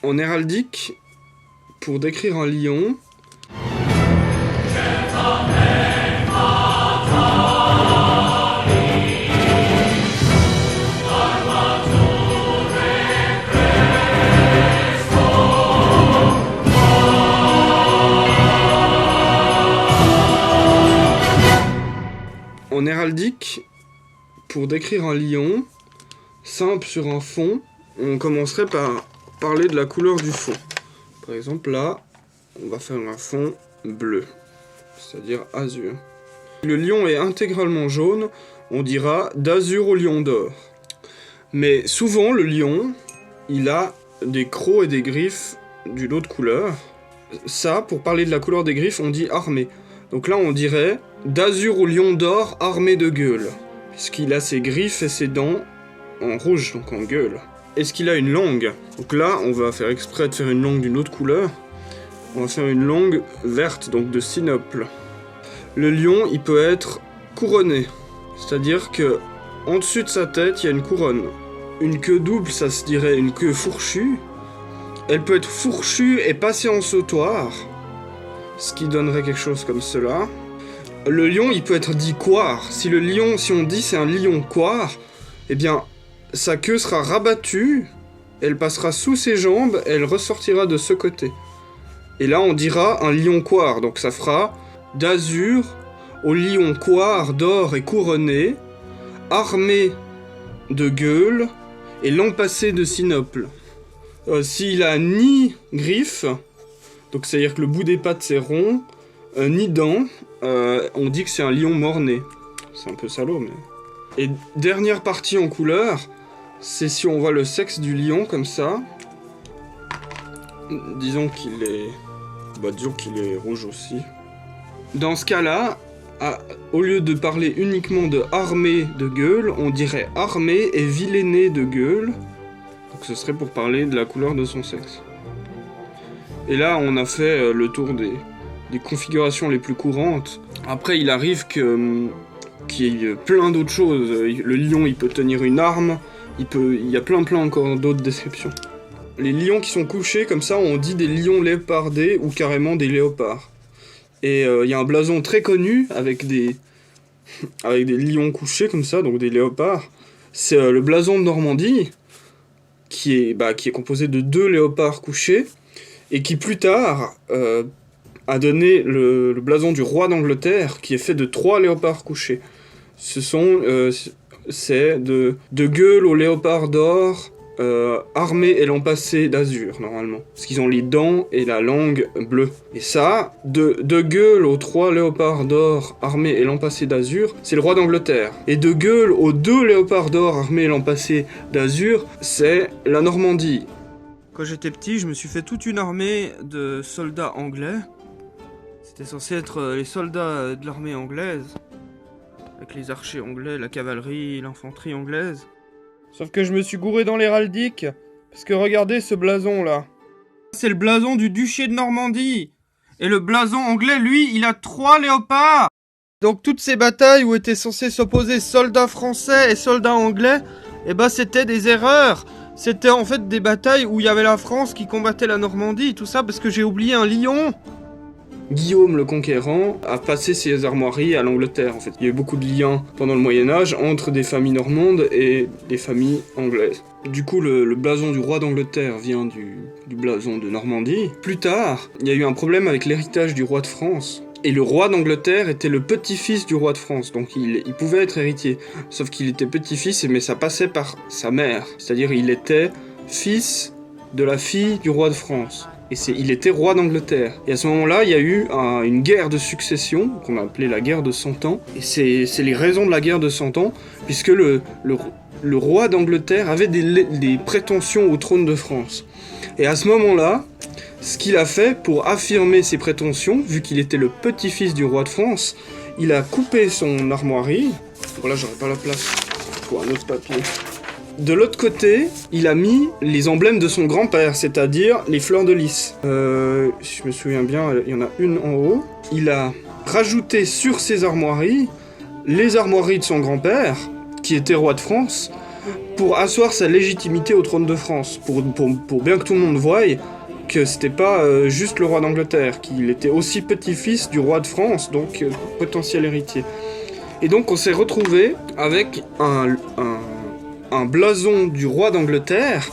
En héraldique, pour décrire un lion, simple sur un fond, on commencerait par parler de la couleur du fond. Par exemple, là, on va faire un fond bleu, c'est-à-dire azur. Le lion est intégralement jaune, on dira d'azur au lion d'or. Mais souvent, le lion, il a des crocs et des griffes d'une autre couleur. Ça, pour parler de la couleur des griffes, on dit armé. Donc là, on dirait d'azur au lion d'or armé de gueule, puisqu'il a ses griffes et ses dents en rouge, donc en gueule. Est-ce qu'il a une langue? Donc là, on va faire exprès de faire une langue d'une autre couleur. On va faire une langue verte, donc de sinople. Le lion, il peut être couronné, c'est-à-dire que en dessus de sa tête, il y a une couronne. Une queue double, ça se dirait une queue fourchue. Elle peut être fourchue et passée en sautoir, ce qui donnerait quelque chose comme cela. Le lion, il peut être dit coire. Si on dit c'est un lion coire, eh bien, sa queue sera rabattue, elle passera sous ses jambes, elle ressortira de ce côté. Et là, on dira un lion coire, donc ça fera d'azur au lion coire d'or et couronné, armé de gueule et lampassé de sinople. S'il a ni griffes, donc c'est-à-dire que le bout des pattes c'est rond, ni dents, on dit que c'est un lion mort-né. C'est un peu salaud, mais... Et dernière partie en couleur, c'est si on voit le sexe du lion comme ça. Disons qu'il est rouge aussi. Dans ce cas-là, au lieu de parler uniquement de armé de gueule, on dirait armé et vilainé de gueule. Donc ce serait pour parler de la couleur de son sexe. Et là, on a fait le tour des configurations les plus courantes. Après, il arrive qu'il y ait plein d'autres choses. Le lion, il peut tenir une arme. Il y a plein encore d'autres descriptions. Les lions qui sont couchés, comme ça, on dit des lions léopardés ou carrément des léopards. Et il y a un blason très connu avec des lions couchés comme ça, donc des léopards. C'est le blason de Normandie, qui est composé de 2 léopards couchés, et qui plus tard a donné le blason du roi d'Angleterre, qui est fait de 3 léopards couchés. C'est de gueule au léopard d'or, armé et lampassé d'azur, normalement. Parce qu'ils ont les dents et la langue bleue. Et ça, de gueule aux 3 léopards d'or, armés et lampassés d'azur, c'est le roi d'Angleterre. Et de gueule aux 2 léopards d'or, armés et lampassés d'azur, c'est la Normandie. Quand j'étais petit, je me suis fait toute une armée de soldats anglais. C'était censé être les soldats de l'armée anglaise. Avec les archers anglais, la cavalerie, l'infanterie anglaise. Sauf que je me suis gouré dans l'héraldique, parce que regardez ce blason là. C'est le blason du duché de Normandie. Et le blason anglais, lui, il a 3 léopards. Donc toutes ces batailles où étaient censés s'opposer soldats français et soldats anglais, c'était des erreurs. C'était en fait des batailles où il y avait la France qui combattait la Normandie, tout ça parce que j'ai oublié un lion. Guillaume le Conquérant a passé ses armoiries à l'Angleterre, en fait. Il y a eu beaucoup de liens pendant le Moyen-Âge entre des familles normandes et des familles anglaises. Du coup, le blason du roi d'Angleterre vient du blason de Normandie. Plus tard, il y a eu un problème avec l'héritage du roi de France. Et le roi d'Angleterre était le petit-fils du roi de France, donc il pouvait être héritier. Sauf qu'il était petit-fils, mais ça passait par sa mère. C'est-à-dire il était fils de la fille du roi de France. Et il était roi d'Angleterre. Et à ce moment-là, il y a eu une guerre de succession, qu'on a appelée la guerre de 100 ans. Et c'est les raisons de la guerre de 100 ans, puisque le roi d'Angleterre avait des prétentions au trône de France. Et à ce moment-là, ce qu'il a fait pour affirmer ses prétentions, vu qu'il était le petit-fils du roi de France, il a coupé son armoirie. Bon là, j'aurais pas la place pour un autre papier. De l'autre côté, il a mis les emblèmes de son grand-père, c'est-à-dire les fleurs de lys. Si je me souviens bien, il y en a une en haut. Il a rajouté sur ses armoiries les armoiries de son grand-père, qui était roi de France, pour asseoir sa légitimité au trône de France, pour bien que tout le monde voie que c'était pas juste le roi d'Angleterre, qu'il était aussi petit-fils du roi de France, donc potentiel héritier. Et donc on s'est retrouvé avec un blason du roi d'Angleterre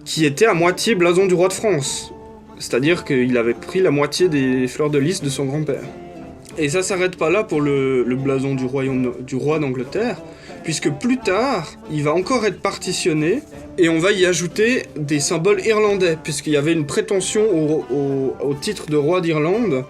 qui était à moitié blason du roi de France. C'est-à-dire qu'il avait pris la moitié des fleurs de lys de son grand-père. Et ça s'arrête pas là pour le blason du roi d'Angleterre, puisque plus tard, il va encore être partitionné, et on va y ajouter des symboles irlandais, puisqu'il y avait une prétention au titre de roi d'Irlande,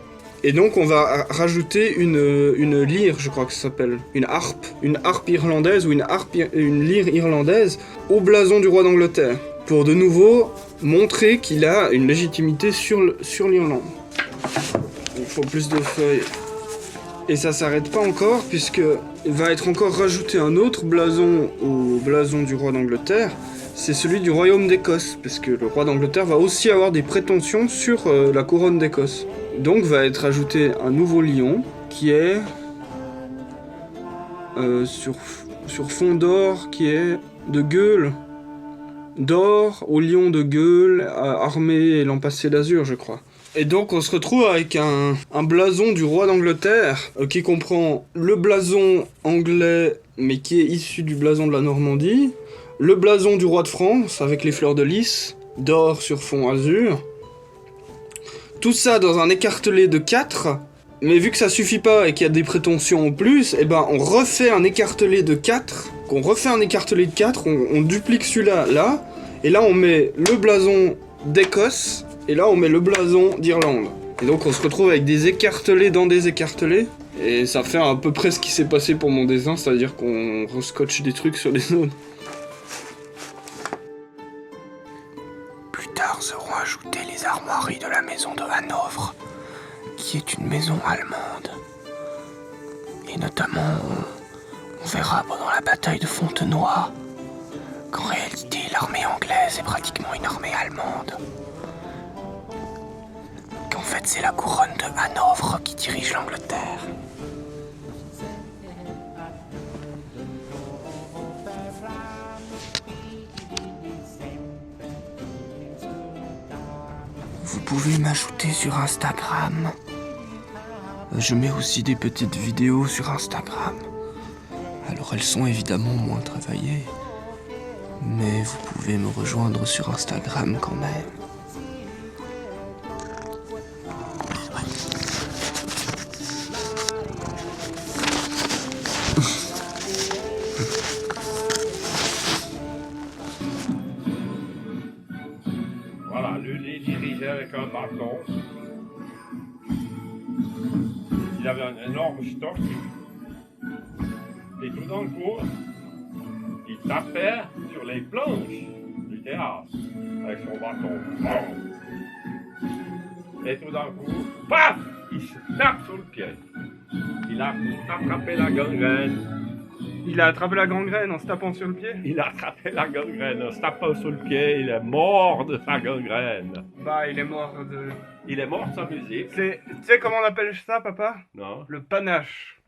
et donc on va rajouter une lyre, je crois que ça s'appelle, une harpe irlandaise ou une lyre irlandaise au blason du roi d'Angleterre, pour de nouveau montrer qu'il a une légitimité sur l'Irlande. Il faut plus de feuilles. Et ça s'arrête pas encore, puisque va être encore rajouté un autre blason au blason du roi d'Angleterre, c'est celui du royaume d'Écosse, parce que le roi d'Angleterre va aussi avoir des prétentions sur la couronne d'Écosse. Donc va être ajouté un nouveau lion, qui est sur fond d'or, qui est de gueule, d'or au lion de gueule, armé et lampassé d'azur, je crois. Et donc on se retrouve avec un blason du roi d'Angleterre qui comprend le blason anglais mais qui est issu du blason de la Normandie, le blason du roi de France avec les fleurs de lys, d'or sur fond azur, tout ça dans un écartelé de 4, mais vu que ça suffit pas et qu'il y a des prétentions en plus, et ben on refait un écartelé de 4, on duplique celui-là là, et là on met le blason d'Écosse, et là on met le blason d'Irlande. Et donc on se retrouve avec des écartelés dans des écartelés. Et ça fait à peu près ce qui s'est passé pour mon dessin, c'est-à-dire qu'on rescotche des trucs sur les zones. Plus tard seront ajoutées les armoiries de la maison de Hanovre, qui est une maison allemande. Et notamment, on verra pendant la bataille de Fontenoy qu'en réalité l'armée anglaise est pratiquement une armée allemande. Qu'en fait c'est la couronne de Hanovre qui dirige l'Angleterre. Vous pouvez m'ajouter sur Instagram. Je mets aussi des petites vidéos sur Instagram. Alors elles sont évidemment moins travaillées, mais vous pouvez me rejoindre sur Instagram quand même. Voilà, lui il dirigeait avec un bâton. Il avait un énorme stock. Et tout d'un coup, il tapait sur les planches du théâtre avec son bâton. Et tout d'un coup, paf, il se tape sur le pied. Il a attrapé la gangrène. Il a attrapé la gangrène en se tapant sur le pied? Il a attrapé la gangrène en se tapant sur le pied. Il est mort de sa gangrène. Bah, il est mort de... Il est mort de sa musique. Tu sais comment on appelle ça, papa? Non. Le panache.